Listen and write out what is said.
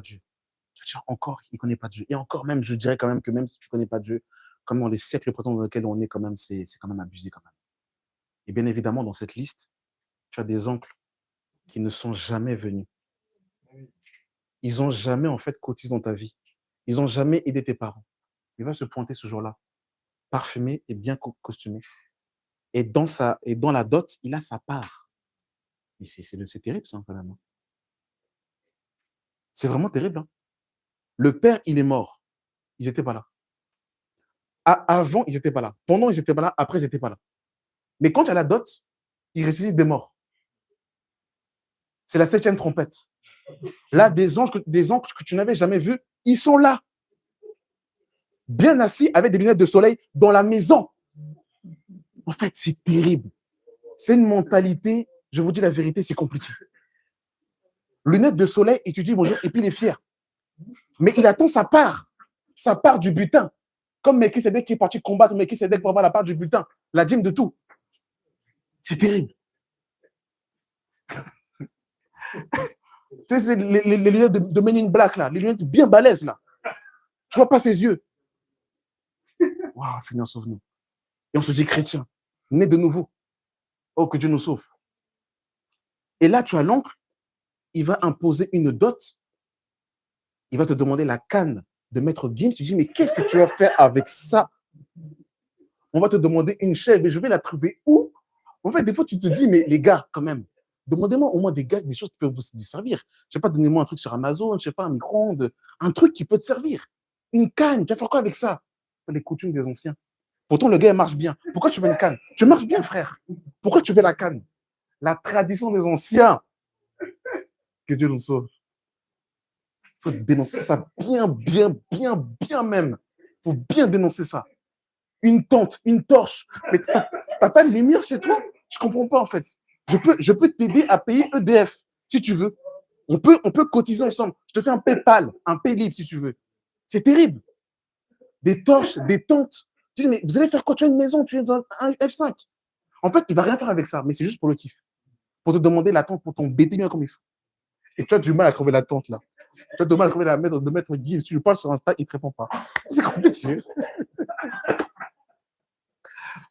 Dieu. Tu vas dire encore, il ne connaît pas Dieu. Et encore même, je dirais quand même que même si tu ne connais pas Dieu, comme dans les siècles présents dans lesquels on est, quand même, c'est quand même abusé quand même. Et bien évidemment, dans cette liste, tu as des oncles qui ne sont jamais venus. Ils n'ont jamais en fait cotisé dans ta vie. Ils n'ont jamais aidé tes parents. Il va se pointer ce jour-là, parfumé et bien costumé. Et dans la dot, il a sa part. Mais c'est terrible ça quand même, hein. C'est vraiment terrible, hein. Le père, il est mort. Ils n'étaient pas là. Avant, ils n'étaient pas là. Pendant, ils n'étaient pas là. Après, ils n'étaient pas là. Mais quand tu as la dot, ils ressuscitent des morts. C'est la 7e trompette. Là, des anges que tu n'avais jamais vus, ils sont là. Bien assis avec des lunettes de soleil dans la maison. En fait, c'est terrible. C'est une mentalité, je vous dis la vérité, c'est compliqué. Lunettes de soleil, et tu dis bonjour, et puis il est fier. Mais il attend sa part du butin. Comme Melchisedec qui est parti combattre, Melchisedec pour avoir la part du butin, la dîme de tout. C'est terrible. Tu sais, c'est les lunettes de Men in Black, là, les lunettes bien balèzes, là. Tu vois pas ses yeux. Waouh, Seigneur, sauve-nous. Et on se dit chrétien, né de nouveau. Oh, que Dieu nous sauve. Et là, tu as l'oncle, il va imposer une dot. Il va te demander la canne de Maître Gims. Tu dis, mais qu'est-ce que tu vas faire avec ça? On va te demander une chèvre, mais je vais la trouver où? En fait, des fois, tu te dis, mais les gars, quand même, demandez-moi au moins des choses qui peuvent vous servir. Je ne sais pas, donnez-moi un truc sur Amazon, je ne sais pas, un micro-ondes, un truc qui peut te servir. Une canne, tu vas faire quoi avec ça? Les coutumes des anciens. Pourtant, le gars, il marche bien. Pourquoi tu veux une canne? Tu marches bien, frère. Pourquoi tu veux la canne? La tradition des anciens. Que Dieu nous sauve. Il faut dénoncer ça bien même. Il faut bien dénoncer ça. Une tente, une torche. Mais tu n'as pas de lumière chez toi? Je ne comprends pas, en fait. Je peux t'aider à payer EDF, si tu veux. On peut cotiser ensemble. Je te fais un PayPal, un Paylib, si tu veux. C'est terrible. Des torches, des tentes. Tu dis, mais vous allez faire quoi? Tu as une maison, tu es dans un F5. En fait, il ne va rien faire avec ça, mais c'est juste pour le kiff. Pour te demander la tente, pour t'embêter bien comme il faut. Et tu as du mal à trouver la tente, là. Tu as du mal à trouver de mettre Guy. Si tu lui parles sur Insta, il ne te répond pas. C'est compliqué.